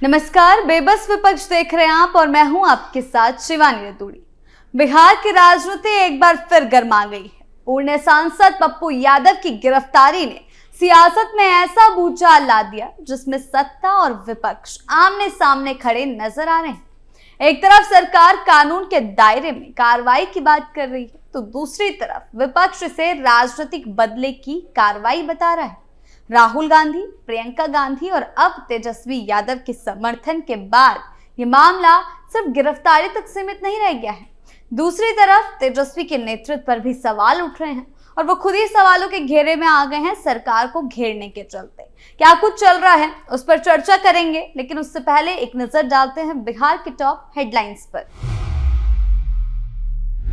नमस्कार, बेबस विपक्ष देख रहे हैं आप और मैं हूं आपके साथ शिवानी रतूड़ी। बिहार की राजनीति एक बार फिर गर्मा गई है। पूर्व सांसद पप्पू यादव की गिरफ्तारी ने सियासत में ऐसा भूचाल ला दिया जिसमें सत्ता और विपक्ष आमने सामने खड़े नजर आ रहे हैं। एक तरफ सरकार कानून के दायरे में कार्रवाई की बात कर रही है तो दूसरी तरफ विपक्ष इसे राजनीतिक बदले की कार्रवाई बता रहा है। राहुल गांधी, प्रियंका गांधी और अब तेजस्वी यादव के समर्थन के बाद ये मामला सिर्फ गिरफ्तारी तक सीमित नहीं रह गया है। दूसरी तरफ तेजस्वी के नेतृत्व पर भी सवाल उठ रहे हैं और वो खुद ही सवालों के घेरे में आ गए हैं सरकार को घेरने के चलते। क्या कुछ चल रहा है उस पर चर्चा करेंगे, लेकिन उससे पहले एक नजर डालते हैं बिहार के टॉप हेडलाइंस पर।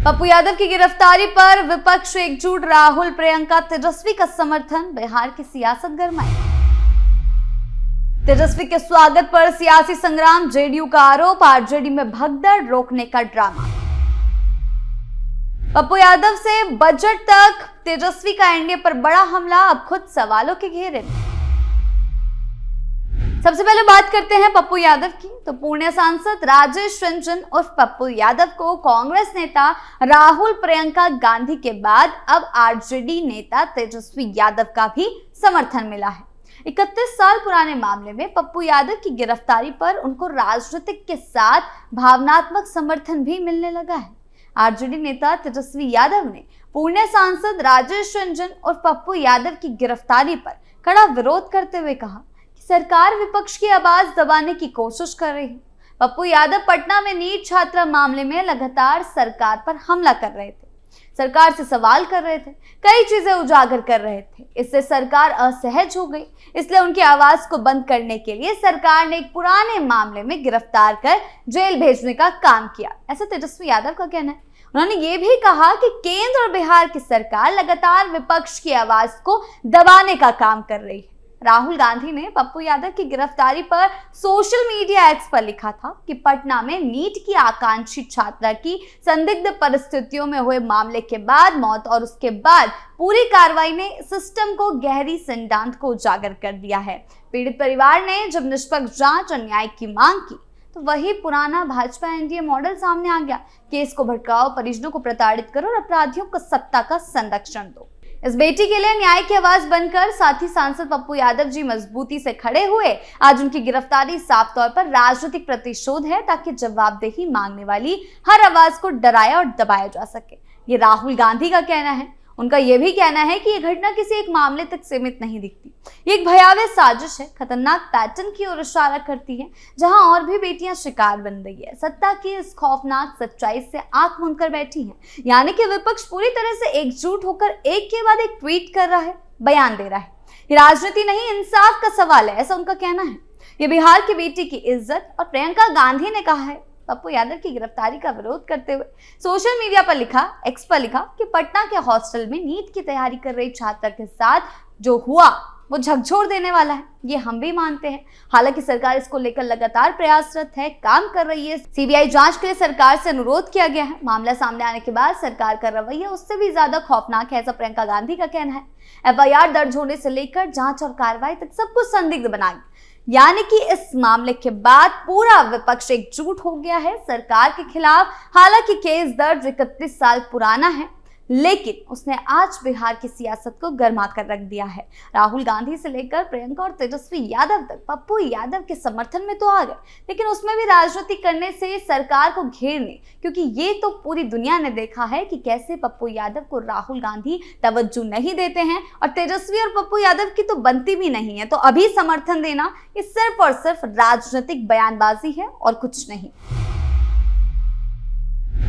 पप्पू यादव की गिरफ्तारी पर विपक्ष एकजुट, राहुल, प्रियंका, तेजस्वी का समर्थन, बिहार की सियासत गरमाई। तेजस्वी के स्वागत पर सियासी संग्राम, जेडीयू का आरोप, आरजेडी में भगदड़, रोकने का ड्रामा। पप्पू यादव से बजट तक तेजस्वी का एनडीए पर बड़ा हमला, अब खुद सवालों के घेरे में। सबसे पहले बात करते हैं पप्पू यादव की। तो पूर्व सांसद राजेश रंजन उर्फ पप्पू यादव को कांग्रेस नेता राहुल, प्रियंका गांधी के बाद अब आरजेडी नेता तेजस्वी यादव का भी समर्थन मिला है। 31 साल पुराने मामले में पप्पू यादव की गिरफ्तारी पर उनको राजनीतिक के साथ भावनात्मक समर्थन भी मिलने लगा है। आरजेडी नेता तेजस्वी यादव ने पूर्व सांसद राजेश रंजन और पप्पू यादव की गिरफ्तारी पर कड़ा विरोध करते हुए कहा कि सरकार विपक्ष की आवाज दबाने की कोशिश कर रही है। पप्पू यादव पटना में नीट छात्रा मामले में लगातार सरकार पर हमला कर रहे थे, सरकार से सवाल कर रहे थे, कई चीजें उजागर कर रहे थे। इससे सरकार असहज हो गई, इसलिए उनकी आवाज को बंद करने के लिए सरकार ने एक पुराने मामले में गिरफ्तार कर जेल भेजने का काम किया, ऐसा तेजस्वी यादव का कहना है। उन्होंने ये भी कहा कि केंद्र और बिहार की सरकार लगातार विपक्ष की आवाज को दबाने का काम कर रही है। राहुल गांधी ने पप्पू यादव की गिरफ्तारी पर सोशल मीडिया एक्स पर लिखा था कि पटना में नीट की आकांक्षी छात्रा की संदिग्ध परिस्थितियों में हुए मामले के बाद मौत और उसके बाद पूरी कार्रवाई ने सिस्टम को गहरी सिद्धांत को उजागर कर दिया है। पीड़ित परिवार ने जब निष्पक्ष जांच और न्याय की मांग की तो वही पुराना भाजपा एनडीए मॉडल सामने आ गया। केस को भटकाओ, परिजनों को प्रताड़ित करो और अपराधियों को सत्ता का संरक्षण दो। इस बेटी के लिए न्याय की आवाज बनकर साथ ही सांसद पप्पू यादव जी मजबूती से खड़े हुए। आज उनकी गिरफ्तारी साफ तौर पर राजनीतिक प्रतिशोध है ताकि जवाबदेही मांगने वाली हर आवाज को डराया और दबाया जा सके। ये राहुल गांधी का कहना है। उनका यह भी कहना है कि यह घटना किसी एक मामले तक सीमित नहीं दिखती, ये एक भयावह साजिश है, खतरनाक पैटर्न की ओर इशारा करती है जहां और भी बेटियां शिकार बन रही है। सत्ता की इस खौफनाक सच्चाई से आंख मूंद कर बैठी है, यानी कि विपक्ष पूरी तरह से एकजुट होकर एक के बाद एक ट्वीट कर रहा है, बयान दे रहा है। ये राजनीति नहीं, इंसाफ का सवाल है, ऐसा उनका कहना है। ये बिहार की बेटी की इज्जत। और प्रियंका गांधी ने कहा है पप्पू यादव की गिरफ्तारी का विरोध करते हुए सोशल मीडिया पर लिखा, एक्स पर लिखा कि पटना के हॉस्टल में नीट की तैयारी कर रही छात्रा के साथ जो हुआ वो झकझोर देने वाला है, ये हम भी मानते हैं। हालांकि सरकार इसको लेकर लगातार प्रयासरत है, काम कर रही है। सीबीआई जांच के लिए सरकार से अनुरोध किया गया है। मामला सामने आने के बाद सरकार का रवैया उससे भी ज्यादा खौफनाक है, ऐसा प्रियंका गांधी का कहना है। एफआईआर दर्ज होने से लेकर जांच और कार्रवाई तक सब कुछ संदिग्ध बना गया, यानी कि इस मामले के बाद पूरा विपक्ष एकजुट हो गया है सरकार के खिलाफ। हालांकि केस दर्ज 31 साल पुराना है, लेकिन उसने आज बिहार की सियासत को गर्मा कर रख दिया है। राहुल गांधी से लेकर प्रियंका और तेजस्वी यादव तक पप्पू यादव के समर्थन में तो आ गए, लेकिन उसमें भी राजनीति करने से सरकार को घेरने, क्योंकि ये तो पूरी दुनिया ने देखा है कि कैसे पप्पू यादव को राहुल गांधी तवज्जो नहीं देते हैं और तेजस्वी और पप्पू यादव की तो बनती भी नहीं है। तो अभी समर्थन देना ये सिर्फ और सिर्फ राजनीतिक बयानबाजी है और कुछ नहीं।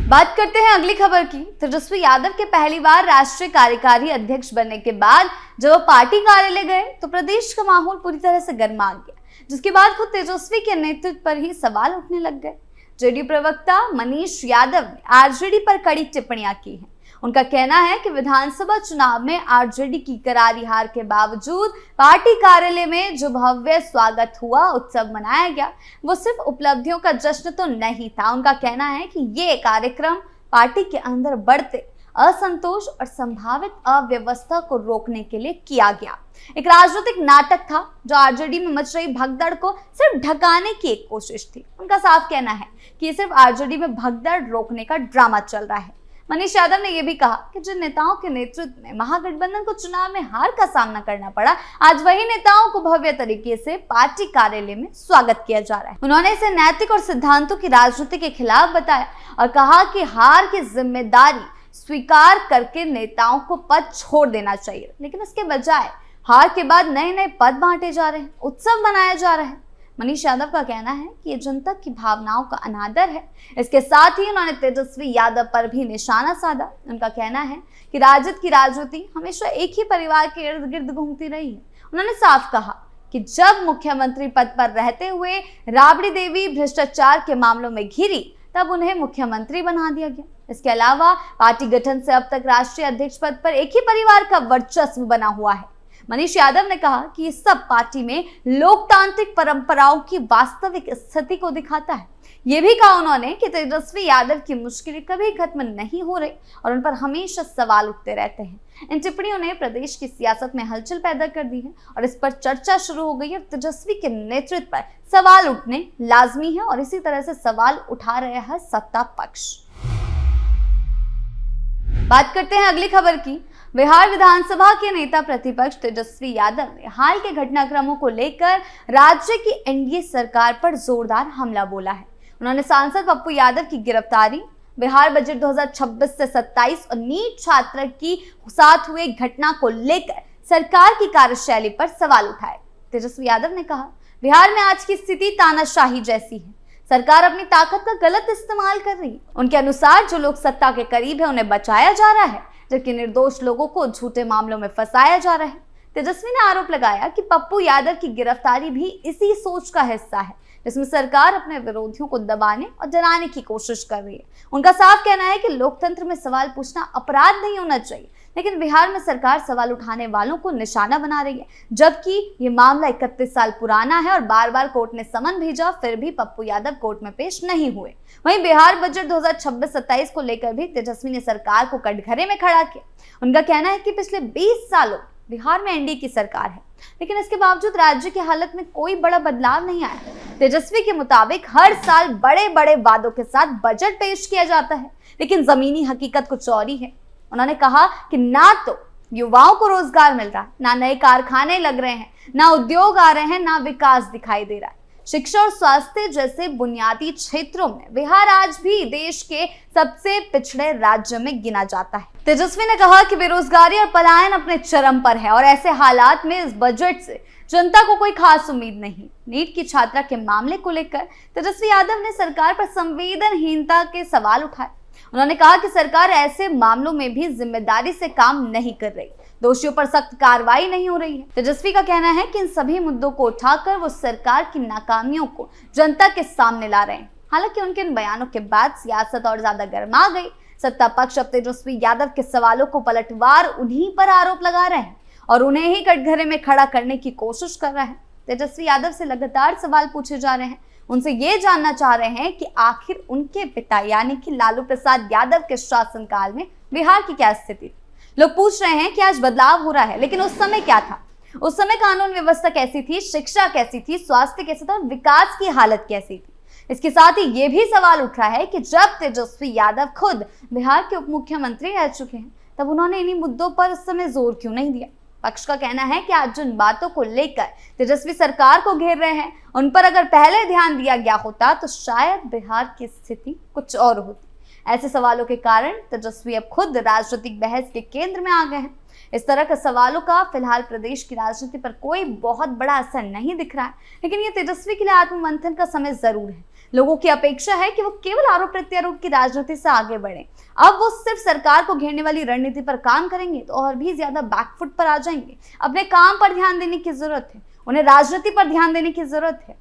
बात करते हैं अगली खबर की। तेजस्वी यादव के पहली बार राष्ट्रीय कार्यकारी अध्यक्ष बनने के बाद जब वो पार्टी कार्यालय गए तो प्रदेश का माहौल पूरी तरह से गर्मा गया, जिसके बाद खुद तेजस्वी के नेतृत्व पर ही सवाल उठने लग गए। जेडीयू प्रवक्ता मनीष यादव ने आरजेडी पर कड़ी टिप्पणियां की हैं। उनका कहना है कि विधानसभा चुनाव में आरजेडी की करारी हार के बावजूद पार्टी कार्यालय में जो भव्य स्वागत हुआ, उत्सव मनाया गया, वो सिर्फ उपलब्धियों का जश्न तो नहीं था। उनका कहना है कि ये कार्यक्रम पार्टी के अंदर बढ़ते असंतोष और संभावित अव्यवस्था को रोकने के लिए किया गया। एक राजनीतिक नाटक था जो आरजेडी में मच रही भगदड़ को सिर्फ ढकाने की एक कोशिश थी। उनका साफ कहना है कि ये सिर्फ आरजेडी में भगदड़ रोकने का ड्रामा चल रहा है। मनीष यादव ने यह भी कहा कि जिन नेताओं के नेतृत्व में महागठबंधन को चुनाव में हार का सामना करना पड़ा, आज वही नेताओं को भव्य तरीके से पार्टी कार्यालय में स्वागत किया जा रहा है। उन्होंने इसे नैतिक और सिद्धांतों की राजनीति के खिलाफ बताया और कहा कि हार की जिम्मेदारी स्वीकार करके नेताओं को पद छोड़ देना चाहिए, लेकिन इसके बजाय हार के बाद नए नए पद बांटे जा रहे हैं, उत्सव मनाया जा रहा है। मनीष यादव का कहना है कि ये जनता की भावनाओं का अनादर है। इसके साथ ही उन्होंने तेजस्वी यादव पर भी निशाना साधा। उनका कहना है कि राजद की राजनीति हमेशा एक ही परिवार के इर्द गिर्द घूमती रही है। उन्होंने साफ कहा कि जब मुख्यमंत्री पद पर रहते हुए राबड़ी देवी भ्रष्टाचार के मामलों में घिरी, तब उन्हें मुख्यमंत्री बना दिया गया। इसके अलावा पार्टी गठन से अब तक राष्ट्रीय अध्यक्ष पद पर एक ही परिवार का वर्चस्व बना हुआ है। मनीष यादव ने कहा कि ये सब पार्टी में लोकतांत्रिक परंपराओं की वास्तविक स्थिति को दिखाता है। ये भी कहा उन्होंने कि तेजस्वी यादव की मुश्किलें कभी खत्म नहीं हो रही और उन पर हमेशा सवाल उठते रहते हैं। इन टिप्पणियों ने प्रदेश की सियासत में हलचल पैदा कर दी है और इस पर चर्चा शुरू हो गई है। तेजस्वी के नेतृत्व पर सवाल उठने लाजमी है और इसी तरह से सवाल उठा रहा है सत्ता पक्ष। बात करते हैं अगली खबर की। बिहार विधानसभा के नेता प्रतिपक्ष तेजस्वी यादव ने हाल के घटनाक्रमों को लेकर राज्य की एनडीए सरकार पर जोरदार हमला बोला है। उन्होंने सांसद पप्पू यादव की गिरफ्तारी, बिहार बजट 2026 से 27 और नीट छात्र की साथ हुए घटना को लेकर सरकार की कार्यशैली पर सवाल उठाए। तेजस्वी यादव ने कहा, बिहार में आज की स्थिति तानाशाही जैसी है। सरकार अपनी ताकत का गलत इस्तेमाल कर रही है। उनके अनुसार जो लोग सत्ता के करीब है उन्हें बचाया जा रहा है, जबकि निर्दोष लोगों को झूठे मामलों में फंसाया जा रहा है। तेजस्वी ने आरोप लगाया कि पप्पू यादव की गिरफ्तारी भी इसी सोच का हिस्सा है, जिसमें सरकार अपने विरोधियों को दबाने और डराने की कोशिश कर रही है। उनका साफ कहना है कि लोकतंत्र में सवाल पूछना अपराध नहीं होना चाहिए, लेकिन बिहार में सरकार सवाल उठाने वालों को निशाना बना रही है, जबकि ये मामला 31 साल पुराना है और बार बार कोर्ट ने समन भेजा, फिर भी पप्पू यादव कोर्ट में पेश नहीं हुए। वहीं बिहार बजट 2026-27 को लेकर भी तेजस्वी ने सरकार को कटघरे में खड़ा किया। उनका कहना है कि पिछले 20 सालों बिहार में एनडीए की सरकार है, लेकिन इसके बावजूद राज्य की हालत में कोई बड़ा बदलाव नहीं आया। तेजस्वी के मुताबिक हर साल बड़े बड़े वादों के साथ बजट पेश किया जाता है, लेकिन जमीनी हकीकत कुछ और ही है। उन्होंने कहा कि ना तो युवाओं को रोजगार मिल रहा है, ना नए कारखाने लग रहे हैं, ना उद्योग आ रहे हैं, ना विकास दिखाई दे रहा है। शिक्षा और स्वास्थ्य जैसे बुनियादी क्षेत्रों में बिहार आज भी देश के सबसे पिछड़े राज्य में गिना जाता है। तेजस्वी ने कहा कि बेरोजगारी और पलायन अपने चरम पर है और ऐसे हालात में इस बजट से जनता को कोई खास उम्मीद नहीं। नीट की छात्रा के मामले को लेकर तेजस्वी यादव ने सरकार पर संवेदनहीनता के सवाल उठाए। उन्होंने कहा कि सरकार ऐसे मामलों में भी जिम्मेदारी से काम नहीं कर रही, दोषियों पर सख्त कार्रवाई नहीं हो रही है। तेजस्वी का कहना है कि इन सभी मुद्दों को उठाकर वो सरकार की नाकामियों को जनता के सामने ला रहे हैं। हालांकि उनके इन बयानों के बाद सियासत और ज्यादा गर्मा गई। सत्ता पक्ष अब तेजस्वी यादव के सवालों को पलटवार उन्हीं पर आरोप लगा रहे हैं और उन्हें ही कटघरे में खड़ा करने की कोशिश कर रहे हैं। तेजस्वी यादव से लगातार सवाल पूछे जा रहे हैं। उनसे ये जानना चाह रहे हैं कि आखिर उनके पिता यानी कि लालू प्रसाद यादव के शासनकाल में बिहार की क्या स्थिति थी। लोग पूछ रहे हैं कि आज बदलाव हो रहा है, लेकिन उस समय क्या था? उस समय कानून व्यवस्था कैसी थी, शिक्षा कैसी थी, स्वास्थ्य कैसा था और विकास की हालत कैसी थी? इसके साथ ही ये भी सवाल उठ रहा है कि जब तेजस्वी यादव खुद बिहार के उप मुख्यमंत्री रह चुके हैं, तब उन्होंने इन्हीं मुद्दों पर उस समय जोर क्यों नहीं दिया? पक्ष का कहना है कि आज जिन बातों को लेकर तेजस्वी सरकार को घेर रहे हैं, उन पर अगर पहले ध्यान दिया गया होता तो शायद बिहार की स्थिति कुछ और होती। ऐसे सवालों के कारण तेजस्वी अब खुद राजनीतिक बहस के केंद्र में आ गए हैं। इस तरह के सवालों का फिलहाल प्रदेश की राजनीति पर कोई बहुत बड़ा असर नहीं दिख रहा है, लेकिन ये तेजस्वी के लिए आत्ममंथन का समय जरूर है। लोगों की अपेक्षा है कि वो केवल आरोप प्रत्यारोप की राजनीति से आगे बढ़े। अब वो सिर्फ सरकार को घेरने वाली रणनीति पर काम करेंगे तो और भी ज्यादा बैकफुट पर आ जाएंगे। अपने काम पर ध्यान देने की जरूरत है, उन्हें राजनीति पर ध्यान देने की जरूरत है।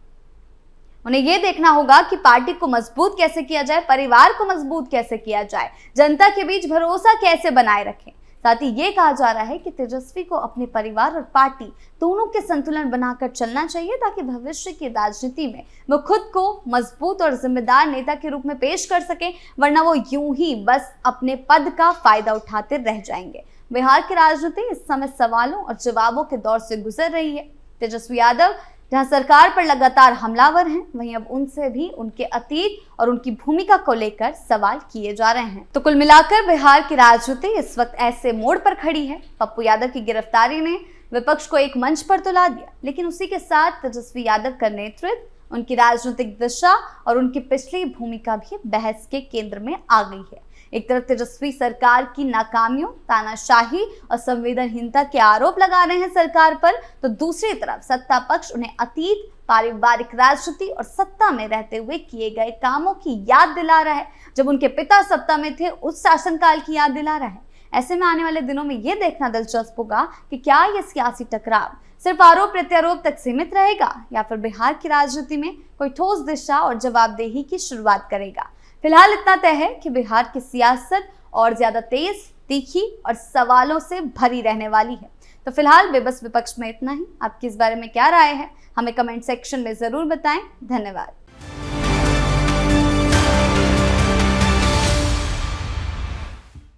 उन्हें यह देखना होगा कि पार्टी को मजबूत कैसे किया जाए, परिवार को मजबूत कैसे किया जाए, जनता के बीच भरोसा कैसे बनाए रखें। साथ ही ये कहा जा रहा है कि तेजस्वी को अपने परिवार और पार्टी दोनों के संतुलन बनाकर चलना चाहिए, ताकि भविष्य की राजनीति में वो खुद को मजबूत और जिम्मेदार नेता के रूप में पेश कर सके, वरना वो यूं ही बस अपने पद का फायदा उठाते रह जाएंगे। बिहार की राजनीति इस समय सवालों और जवाबों के दौर से गुजर रही है। तेजस्वी यादव जहां सरकार पर लगातार हमलावर हैं, वहीं अब उनसे भी उनके अतीत और उनकी भूमिका को लेकर सवाल किए जा रहे हैं। तो कुल मिलाकर बिहार की राजनीति इस वक्त ऐसे मोड़ पर खड़ी है। पप्पू यादव की गिरफ्तारी ने विपक्ष को एक मंच पर तो ला दिया, लेकिन उसी के साथ तेजस्वी यादव का नेतृत्व, उनकी राजनीतिक दिशा और उनकी पिछली भूमिका भी बहस के केंद्र में आ गई है। एक तरफ तेजस्वी सरकार की नाकामियों, तानाशाही और संवेदनहीनता के आरोप लगा रहे हैं सरकार पर, तो दूसरी तरफ सत्ता पक्ष उन्हें अतीत, पारिवारिक राजनीति और सत्ता में रहते हुए किए गए कामों की याद दिला रहा है। जब उनके पिता सत्ता में थे, उस शासनकाल की याद दिला रहा है। ऐसे में आने वाले दिनों में ये देखना दिलचस्प होगा कि क्या ये सियासी टकराव सिर्फ आरोप प्रत्यारोप तक सीमित रहेगा, या फिर बिहार की राजनीति में कोई ठोस दिशा और जवाबदेही की शुरुआत करेगा। फिलहाल इतना तय है कि बिहार की सियासत और ज्यादा तेज, तीखी और सवालों से भरी रहने वाली है। तो फिलहाल बेबस विपक्ष में इतना ही। आपकी इस बारे में क्या राय है, हमें कमेंट सेक्शन में जरूर बताएं। धन्यवाद।